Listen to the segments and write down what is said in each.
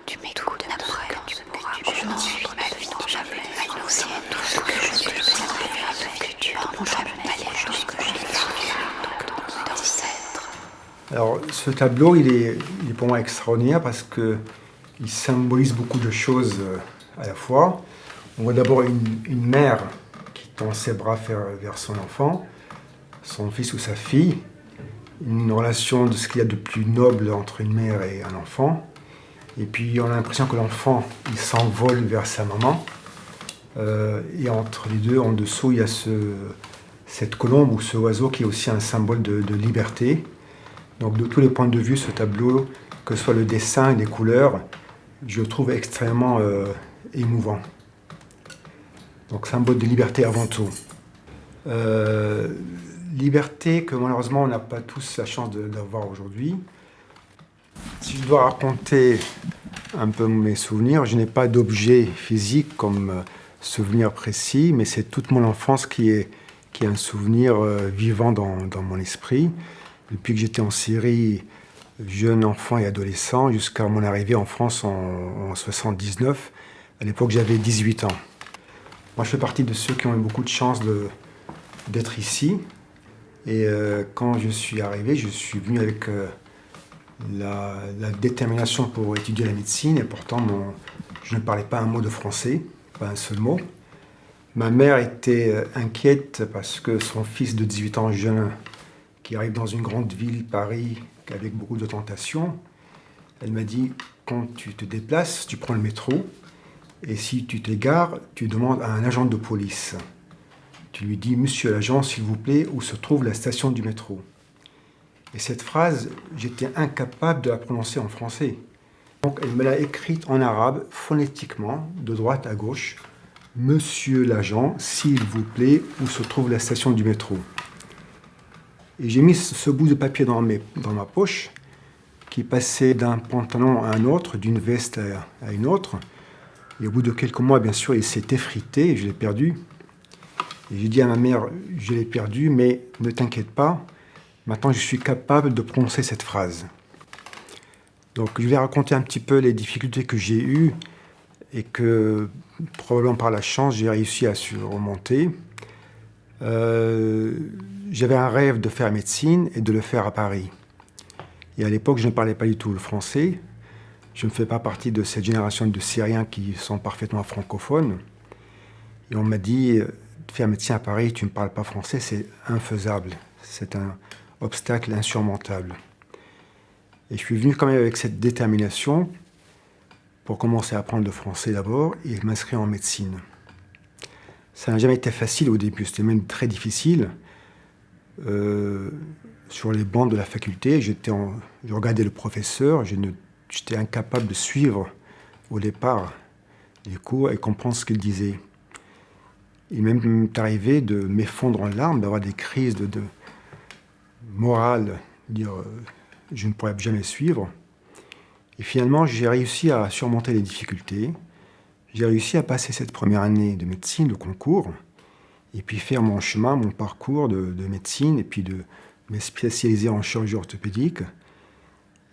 Tu m'écoutes après, tu pourras ensuite maintenant jamais annoncer tout ce que je te dirai, que tu n'entends jamais les choses que je te souviens d'ancêtres. Alors, ce tableau, il est pour moi extraordinaire parce qu'il symbolise beaucoup de choses à la fois. On voit d'abord une mère qui tend ses bras vers son enfant, son fils ou sa fille, une relation de ce qu'il y a de plus noble entre une mère et un enfant. Et puis on a l'impression que l'enfant, il s'envole vers sa maman. Et entre les deux, en dessous, il y a cette colombe ou ce oiseau qui est aussi un symbole de liberté. Donc de tous les points de vue, ce tableau, que ce soit le dessin et les couleurs, je le trouve extrêmement émouvant. Donc symbole de liberté avant tout. Liberté que malheureusement on n'a pas tous la chance d'avoir aujourd'hui. Si je dois raconter un peu mes souvenirs, je n'ai pas d'objet physique comme souvenir précis, mais c'est toute mon enfance qui est un souvenir vivant dans mon esprit. Depuis que j'étais en Syrie, jeune enfant et adolescent, jusqu'à mon arrivée en France en 1979. À l'époque, j'avais 18 ans. Moi, je fais partie de ceux qui ont eu beaucoup de chance d'être ici. Et quand je suis arrivé, je suis venu avec la détermination pour étudier la médecine. Et pourtant, je ne parlais pas un mot de français, pas un seul mot. Ma mère était inquiète parce que son fils de 18 ans jeune, qui arrive dans une grande ville, Paris, avec beaucoup de tentations, elle m'a dit, quand tu te déplaces, tu prends le métro, et si tu t'égares, tu demandes à un agent de police. Tu lui dis, monsieur l'agent, s'il vous plaît, où se trouve la station du métro? Et cette phrase, j'étais incapable de la prononcer en français. Donc elle me l'a écrite en arabe, phonétiquement, de droite à gauche. Monsieur l'agent, s'il vous plaît, où se trouve la station du métro? Et j'ai mis ce bout de papier dans ma poche, qui passait d'un pantalon à un autre, d'une veste à une autre. Et au bout de quelques mois, bien sûr, il s'est effrité et je l'ai perdu. Et j'ai dit à ma mère, je l'ai perdu, mais ne t'inquiète pas, maintenant je suis capable de prononcer cette phrase. Donc je vais raconter un petit peu les difficultés que j'ai eues et que, probablement par la chance, j'ai réussi à surmonter. J'avais un rêve de faire médecine et de le faire à Paris. Et à l'époque, je ne parlais pas du tout le français. Je ne fais pas partie de cette génération de Syriens qui sont parfaitement francophones. Et on m'a dit, faire médecine à Paris, tu ne parles pas français, c'est infaisable. C'est un obstacle insurmontable. Et je suis venu quand même avec cette détermination pour commencer à apprendre le français d'abord et m'inscrire en médecine. Ça n'a jamais été facile au début, c'était même très difficile. Sur les bancs de la faculté, je regardais le professeur, j'étais incapable de suivre au départ les cours et comprendre ce qu'il disait. Il m'est même arrivé de m'effondrer en larmes, d'avoir des crises de morale, dire je ne pourrais jamais suivre. Et finalement, j'ai réussi à surmonter les difficultés. J'ai réussi à passer cette première année de médecine, le concours, et puis faire mon chemin, mon parcours de médecine, et puis de me spécialiser en chirurgie orthopédique.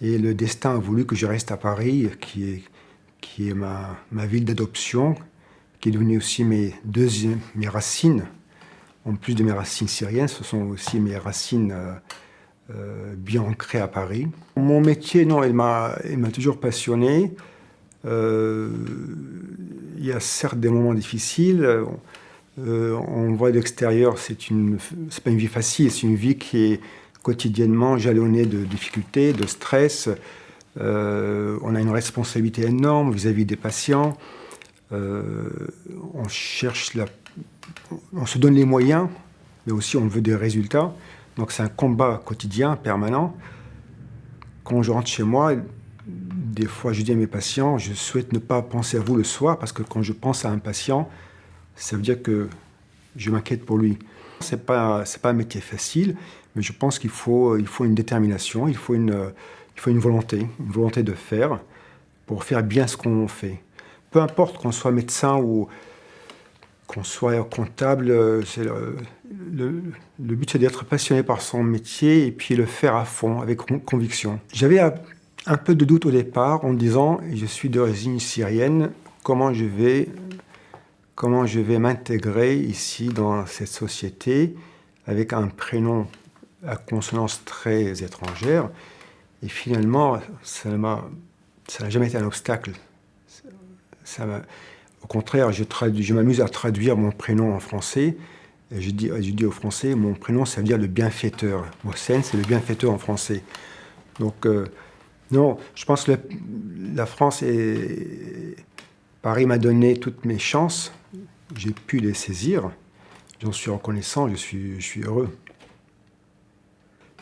Et le destin a voulu que je reste à Paris, qui est ma ville d'adoption, qui est devenue aussi mes racines. En plus de mes racines syriennes, ce sont aussi mes racines bien ancrées à Paris. Mon métier, non, il m'a toujours passionné. Il y a certes des moments difficiles. On voit de l'extérieur, c'est pas une vie facile, c'est une vie qui est quotidiennement jalonnée de difficultés, de stress. On a une responsabilité énorme vis-à-vis des patients. On se donne les moyens, mais aussi on veut des résultats. Donc c'est un combat quotidien, permanent. Quand je rentre chez moi, des fois je dis à mes patients, je souhaite ne pas penser à vous le soir, parce que quand je pense à un patient, ça veut dire que je m'inquiète pour lui. C'est pas un métier facile, mais je pense qu'il faut une détermination, il faut une volonté de faire pour faire bien ce qu'on fait. Peu importe qu'on soit médecin ou qu'on soit comptable, le but c'est d'être passionné par son métier et puis le faire à fond, avec conviction. J'avais un peu de doute au départ en me disant, je suis d'origine syrienne, comment je vais m'intégrer ici dans cette société avec un prénom à consonance très étrangère. Et finalement, ça n'a jamais été un obstacle. Au contraire, je m'amuse à traduire mon prénom en français. Et je dis aux Français, mon prénom, ça veut dire le bienfaiteur. Mohsen, c'est le bienfaiteur en français. Donc, non, je pense que la France Paris m'a donné toutes mes chances. J'ai pu les saisir. J'en suis reconnaissant, je suis heureux.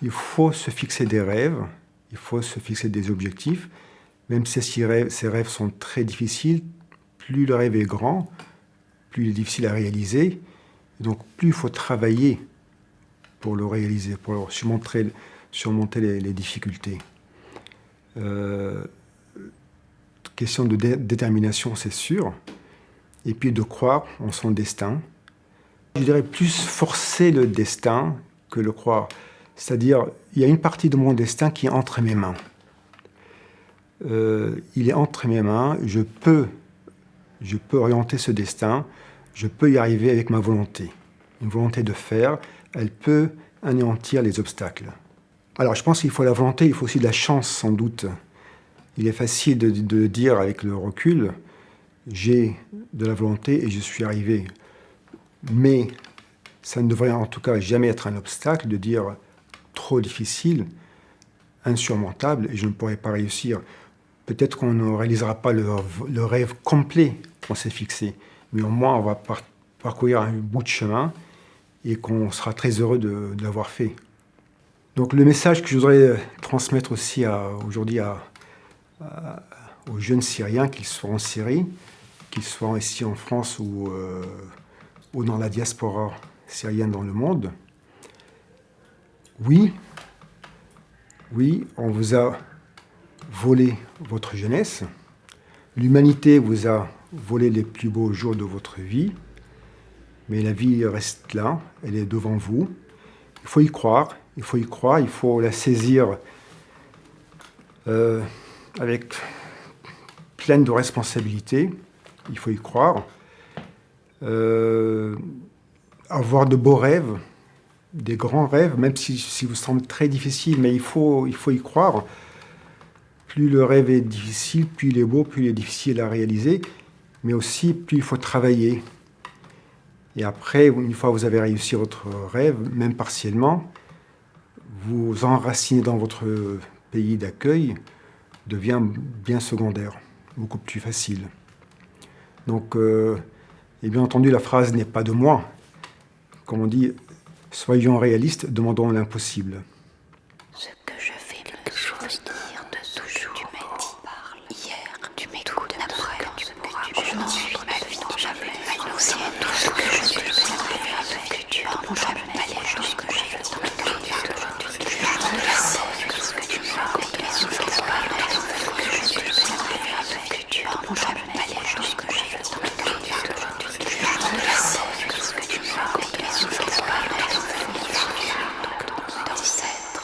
Il faut se fixer des rêves, il faut se fixer des objectifs. Même si ces rêves sont très difficiles, plus le rêve est grand, plus il est difficile à réaliser. Donc plus il faut travailler pour le réaliser, pour surmonter les difficultés. Question de détermination, c'est sûr. Et puis de croire en son destin. Je dirais plus forcer le destin que le croire. C'est-à-dire, il y a une partie de mon destin qui est entre mes mains. Il est entre mes mains, je peux orienter ce destin, je peux y arriver avec ma volonté. Une volonté de faire, elle peut anéantir les obstacles. Alors je pense qu'il faut la volonté, il faut aussi de la chance sans doute. Il est facile de dire avec le recul, j'ai de la volonté et je suis arrivé. Mais ça ne devrait en tout cas jamais être un obstacle de dire trop difficile, insurmontable et je ne pourrai pas réussir. Peut-être qu'on ne réalisera pas le rêve complet qu'on s'est fixé, mais au moins on va parcourir un bout de chemin et qu'on sera très heureux de l'avoir fait. Donc le message que je voudrais transmettre aussi aujourd'hui aux jeunes Syriens, qu'ils soient en Syrie, qu'ils soient ici en France ou dans la diaspora syrienne dans le monde, oui, on vous a volé votre jeunesse, l'humanité vous a volé les plus beaux jours de votre vie, mais la vie reste là, elle est devant vous. Il faut y croire, il faut la saisir avec pleine de responsabilité, il faut y croire, avoir de beaux rêves, des grands rêves, même si vous semblent très difficiles, mais il faut y croire. Plus le rêve est difficile, plus il est beau, plus il est difficile à réaliser, mais aussi plus il faut travailler. Et après, une fois que vous avez réussi votre rêve, même partiellement, vous enraciner dans votre pays d'accueil devient bien secondaire, beaucoup plus facile. Donc, et bien entendu, la phrase n'est pas de moi. Comme on dit, soyons réalistes, demandons l'impossible. Ce que je vais me souvenir de toujours, tu m'as dit hier, tu m'écoutes après, je n'en suis jamais annoncé tout ce que je peux faire, que tu as jamais les choses que j'ai entendues, je sais ce que tu m'as raconté, ce que je peux faire, que tu as jamais les choses que j'ai entendues, je sais ce que tu m'as raconté, ce que je peux faire, d'ancêtre.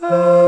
Ah